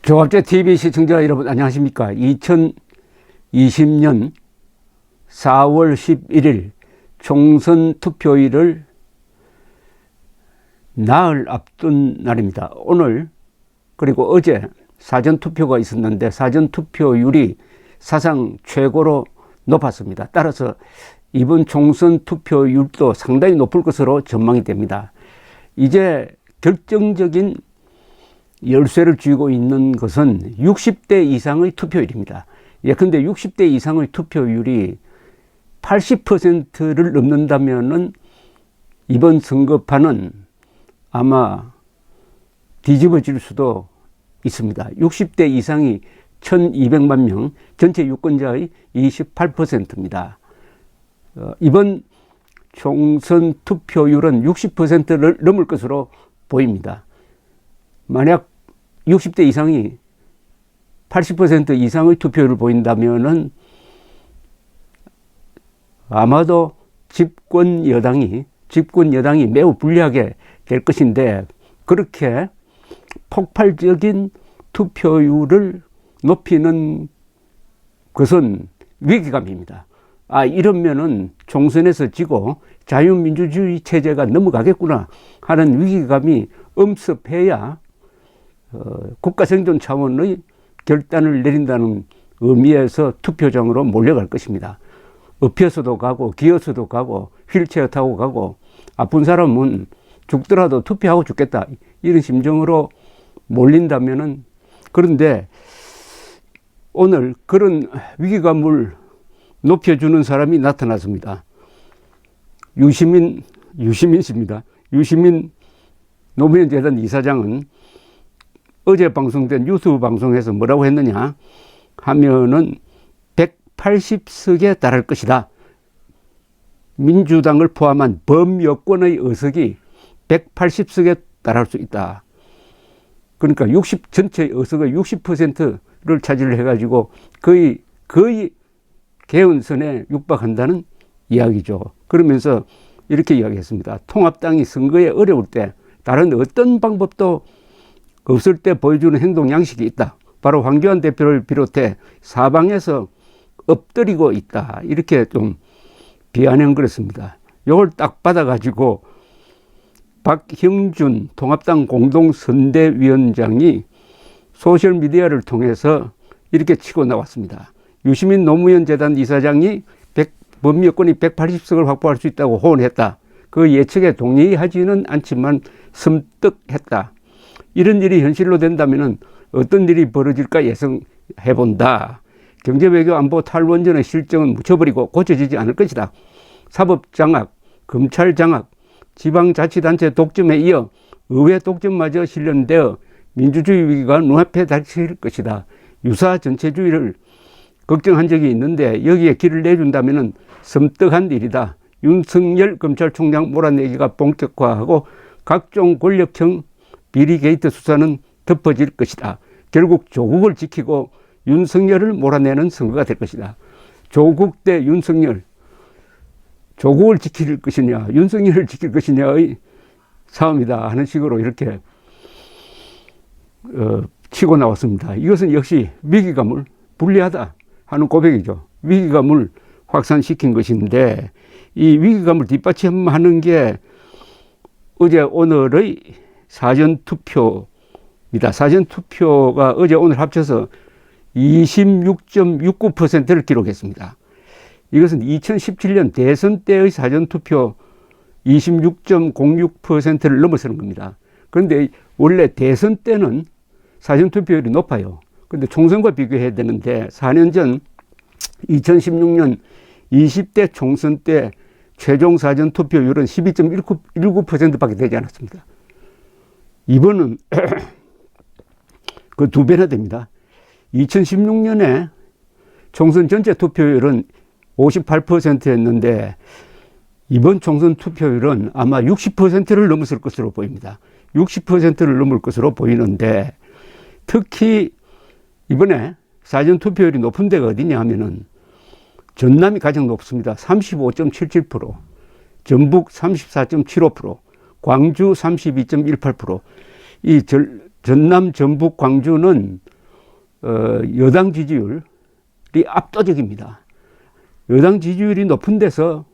조갑제 TV 시청자 여러분 안녕하십니까? 2020년 4월 11일 총선 투표일을 나흘 앞둔 날입니다. 오늘 그리고 어제 사전투표가 있었는데 사전투표율이 사상 최고로 높았습니다. 따라서 이번 총선 투표율도 상당히 높을 것으로 전망이 됩니다. 이제 결정적인 열쇠를 쥐고 있는 것은 60대 이상의 투표율입니다. 예컨대 60대 이상의 투표율이 80%를 넘는다면은 이번 선거판은 아마 뒤집어질 수도 있습니다. 60대 이상이 1200만 명, 전체 유권자의 28%입니다. 이번 총선 투표율은 60%를 넘을 것으로 보입니다. 만약 60대 이상이 80% 이상의 투표율을 보인다면은 아마도 집권 여당이 매우 불리하게 될 것인데, 그렇게 폭발적인 투표율을 높이는 것은 위기감입니다. 이러면은 총선에서 지고 자유민주주의 체제가 넘어가겠구나 하는 위기감이 엄습해야 국가 생존 차원의 결단을 내린다는 의미에서 투표장으로 몰려갈 것입니다. 엎혀서도 가고 기어서도 가고 휠체어 타고 가고 아픈 사람은 죽더라도 투표하고 죽겠다 이런 심정으로 몰린다면은, 그런데 오늘 그런 위기감을 높여주는 사람이 나타났습니다. 유시민 씨입니다. 유시민 노무현 재단 이사장은 어제 방송된 뉴스 방송에서 뭐라고 했느냐 하면은 180석에 달할 것이다. 민주당을 포함한 범여권의 의석이 180석에 달할 수 있다. 그러니까 전체 의석의 60%를 차지를 해가지고 거의 개헌선에 육박한다는 이야기죠. 그러면서 이렇게 이야기했습니다. 통합당이 선거에 어려울 때 다른 어떤 방법도 없을 때 보여주는 행동 양식이 있다. 바로 황교안 대표를 비롯해 사방에서 엎드리고 있다. 이렇게 좀 비아냥거렸습니다. 이걸 딱 받아가지고 박형준 통합당 공동선대위원장이 소셜미디어를 통해서 이렇게 치고 나왔습니다. 유시민 노무현 재단 이사장이 범여권이 180석을 확보할 수 있다고 호언했다. 그 예측에 동의하지는 않지만 섬뜩했다. 이런 일이 현실로 된다면 어떤 일이 벌어질까 예상해본다. 경제외교 안보 탈원전의 실정은 묻혀버리고 고쳐지지 않을 것이다. 사법장악, 검찰장악, 지방자치단체 독점에 이어 의회 독점마저 실현되어 민주주의 위기가 눈앞에 닥칠 것이다. 유사 전체주의를 걱정한 적이 있는데 여기에 길을 내준다면 섬뜩한 일이다. 윤석열 검찰총장 몰아내기가 본격화하고 각종 권력형 비리 게이트 수사는 덮어질 것이다. 결국 조국을 지키고 윤석열을 몰아내는 선거가 될 것이다. 조국 대 윤석열, 조국을 지킬 것이냐 윤석열을 지킬 것이냐의 싸움이다 하는 식으로 이렇게 치고 나왔습니다. 이것은 역시 위기감을 불리하다 하는 고백이죠. 위기감을 확산시킨 것인데, 이 위기감을 뒷받침하는 게 어제 오늘의 사전투표입니다. 사전투표가 어제 오늘 합쳐서 26.69%를 기록했습니다. 이것은 2017년 대선 때의 사전투표 26.06%를 넘어서는 겁니다. 그런데 원래 대선 때는 사전투표율이 높아요. 근데 총선과 비교해야 되는데 4년 전 2016년 20대 총선 때 최종 사전 투표율은 12.19%밖에 되지 않았습니다. 이번은 그 2배나 됩니다. 2016년에 총선 전체 투표율은 58%였는데 이번 총선 투표율은 아마 60%를 넘었을 것으로 보입니다. 60%를 넘을 것으로 보이는데, 특히 이번에 사전투표율이 높은 데가 어디냐 하면은 전남이 가장 높습니다. 35.77%, 전북 34.75%, 광주 32.18%. 이 전남, 전북, 광주는 여당 지지율이 압도적입니다. 여당 지지율이 높은 데서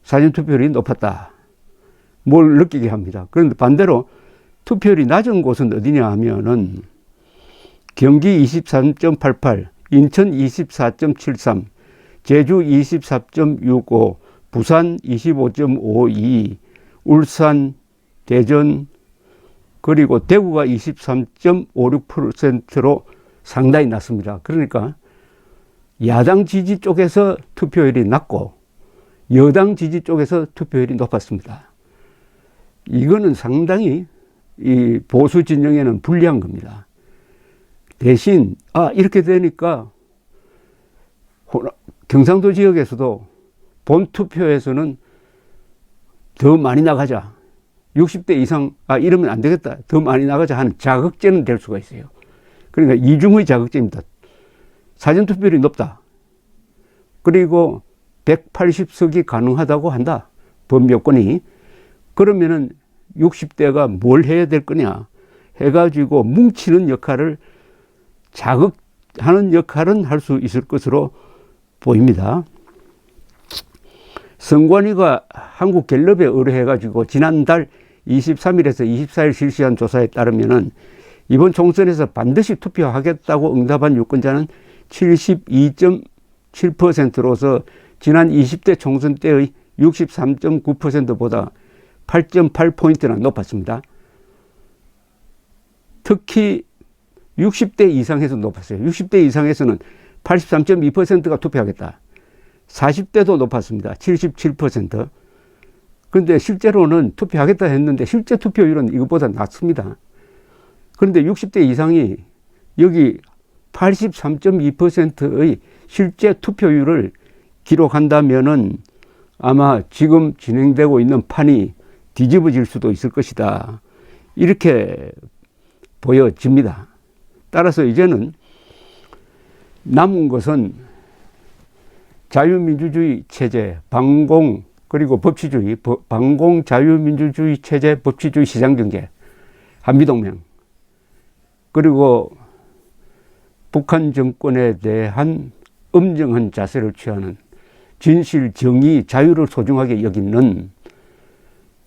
사전투표율이 높았다. 뭘 느끼게 합니다. 그런데 반대로 투표율이 낮은 곳은 어디냐 하면은 경기 23.88, 인천 24.73, 제주 24.65, 부산 25.52, 울산, 대전, 그리고 대구가 23.56%로 상당히 낮습니다. 그러니까 야당 지지 쪽에서 투표율이 낮고 여당 지지 쪽에서 투표율이 높았습니다. 이거는 상당히 이 보수 진영에는 불리한 겁니다. 대신 이렇게 되니까 경상도 지역에서도 본투표에서는 더 많이 나가자, 60대 이상 이러면 안 되겠다, 더 많이 나가자 하는 자극제는 될 수가 있어요. 그러니까 이중의 자극제입니다. 사전투표율이 높다, 그리고 180석이 가능하다고 한다, 범여권이. 그러면은 60대가 뭘 해야 될 거냐 해가지고 뭉치는 역할을, 자극하는 역할은 할 수 있을 것으로 보입니다. 선관위가 한국갤럽에 의뢰해가지고 지난달 23일에서 24일 실시한 조사에 따르면은 이번 총선에서 반드시 투표하겠다고 응답한 유권자는 72.7%로서 지난 20대 총선 때의 63.9%보다 8.8포인트나 높았습니다. 특히 60대 이상에서 높았어요. 60대 이상에서는 83.2%가 투표하겠다. 40대도 높았습니다. 77%. 그런데 실제로는 투표하겠다 했는데 실제 투표율은 이것보다 낮습니다. 그런데 60대 이상이 여기 83.2%의 실제 투표율을 기록한다면은 아마 지금 진행되고 있는 판이 뒤집어질 수도 있을 것이다, 이렇게 보여집니다. 따라서 이제는 남은 것은 자유민주주의 체제, 방공, 그리고 법치주의, 방공 자유민주주의 체제, 법치주의 시장경제, 한미동맹, 그리고 북한 정권에 대한 엄정한 자세를 취하는, 진실, 정의, 자유를 소중하게 여기는,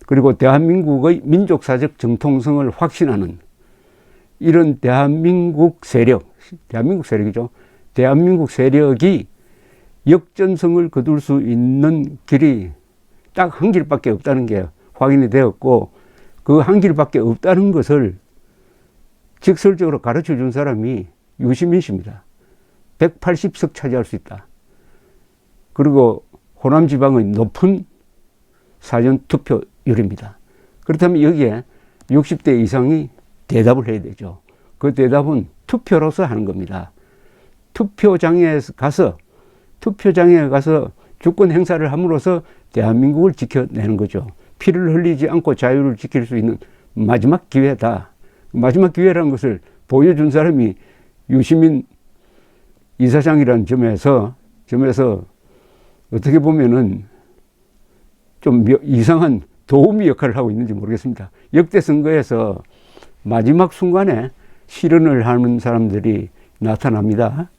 그리고 대한민국의 민족사적 정통성을 확신하는 이런 대한민국 세력이죠. 대한민국 세력이 역전성을 거둘 수 있는 길이 딱 한 길밖에 없다는 게 확인이 되었고, 그 한 길밖에 없다는 것을 직설적으로 가르쳐 준 사람이 유시민 씨입니다. 180석 차지할 수 있다. 그리고 호남 지방의 높은 사전 투표율입니다. 그렇다면 여기에 60대 이상이 대답을 해야 되죠. 그 대답은 투표로서 하는 겁니다. 투표장에 가서 주권 행사를 함으로써 대한민국을 지켜내는 거죠. 피를 흘리지 않고 자유를 지킬 수 있는 마지막 기회다. 마지막 기회라는 것을 보여준 사람이 유시민 이사장이라는 점에서 어떻게 보면은 좀 이상한 도우미 역할을 하고 있는지 모르겠습니다. 역대 선거에서 마지막 순간에 실언을 하는 사람들이 나타납니다.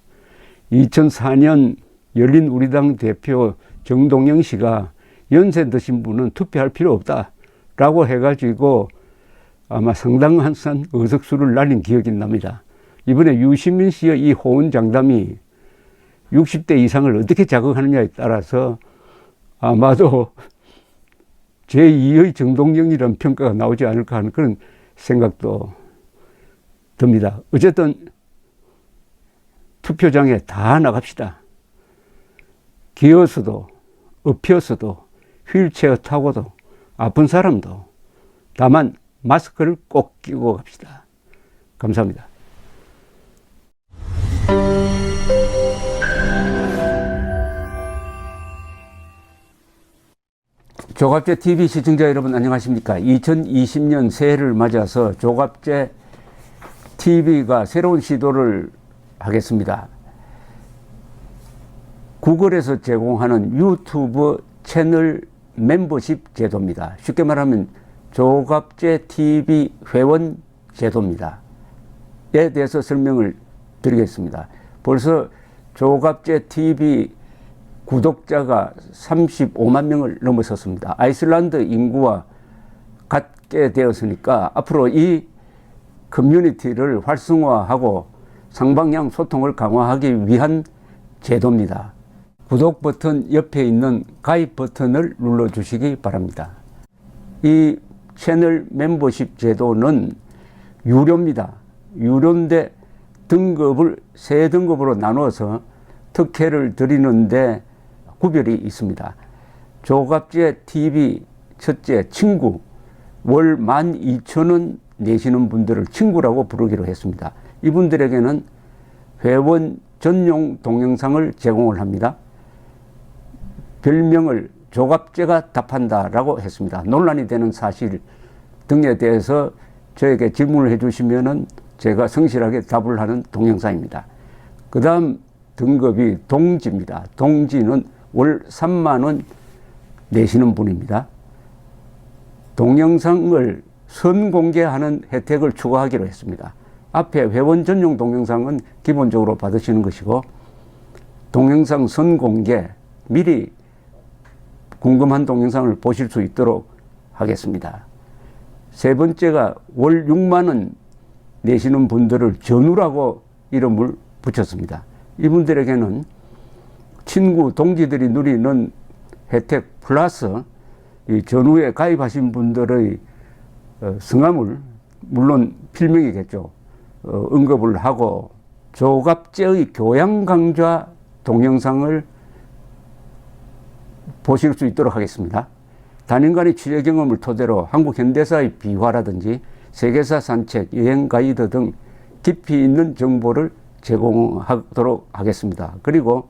2004년 열린우리당 대표 정동영 씨가 연세 드신 분은 투표할 필요 없다라고 해가지고 아마 상당한 의석수를 날린 기억이 납니다. 이번에 유시민 씨의 이 호언장담이 60대 이상을 어떻게 자극하느냐에 따라서 아마도 제2의 정동영이라는 평가가 나오지 않을까 하는 그런 생각도 듭니다. 어쨌든 투표장에 다 나갑시다. 기어서도 엎혀서도 휠체어 타고도 아픈 사람도, 다만 마스크를 꼭 끼고 갑시다. 감사합니다. 조갑제 TV 시청자 여러분 안녕하십니까? 2020년 새해를 맞아서 조갑제 TV가 새로운 시도를 하겠습니다. 구글에서 제공하는 유튜브 채널 멤버십 제도입니다. 쉽게 말하면 조갑제 TV 회원 제도입니다. 에 대해서 설명을 드리겠습니다. 벌써 조갑제 TV 구독자가 35만 명을 넘어섰습니다. 아이슬란드 인구와 같게 되었으니까 앞으로 이 커뮤니티를 활성화하고 상방향 소통을 강화하기 위한 제도입니다. 구독 버튼 옆에 있는 가입 버튼을 눌러주시기 바랍니다. 이 채널 멤버십 제도는 유료입니다. 유료인데 등급을 세 등급으로 나누어서 특혜를 드리는데 구별이 있습니다. 조갑제 TV 첫째 친구, 월 12,000원 내시는 분들을 친구라고 부르기로 했습니다. 이분들에게는 회원 전용 동영상을 제공을 합니다. 별명을 조갑제가 답한다라고 했습니다. 논란이 되는 사실 등에 대해서 저에게 질문을 해주시면은 제가 성실하게 답을 하는 동영상입니다. 그 다음 등급이 동지입니다. 동지는 월 3만 원 내시는 분입니다. 동영상을 선공개하는 혜택을 추가하기로 했습니다. 앞에 회원 전용 동영상은 기본적으로 받으시는 것이고, 동영상 선공개, 미리 궁금한 동영상을 보실 수 있도록 하겠습니다. 세 번째가 월 6만 원 내시는 분들을 전우라고 이름을 붙였습니다. 이분들에게는 친구, 동지들이 누리는 혜택 플러스 이 전우에 가입하신 분들의 성함을, 물론 필명이겠죠, 언급을 하고 조갑제의 교양 강좌 동영상을 보실 수 있도록 하겠습니다. 단연간의 취재 경험을 토대로 한국 현대사의 비화라든지 세계사 산책, 여행 가이드 등 깊이 있는 정보를 제공하도록 하겠습니다. 그리고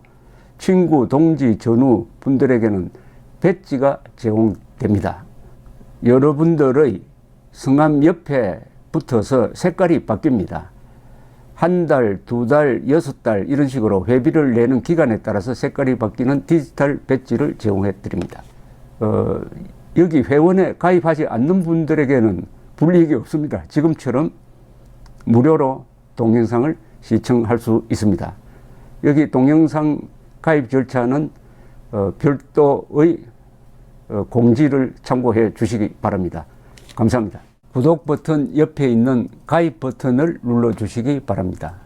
친구, 동지, 전우 분들에게는 배지가 제공됩니다. 여러분들의 성함 옆에 붙어서 색깔이 바뀝니다. 한 달, 두 달, 6달 이런 식으로 회비를 내는 기간에 따라서 색깔이 바뀌는 디지털 배지를 제공해 드립니다. 여기 회원에 가입하지 않는 분들에게는 불이익이 없습니다. 지금처럼 무료로 동영상을 시청할 수 있습니다. 여기 동영상 가입 절차는 별도의 공지를 참고해 주시기 바랍니다. 감사합니다. 구독 버튼 옆에 있는 가입 버튼을 눌러 주시기 바랍니다.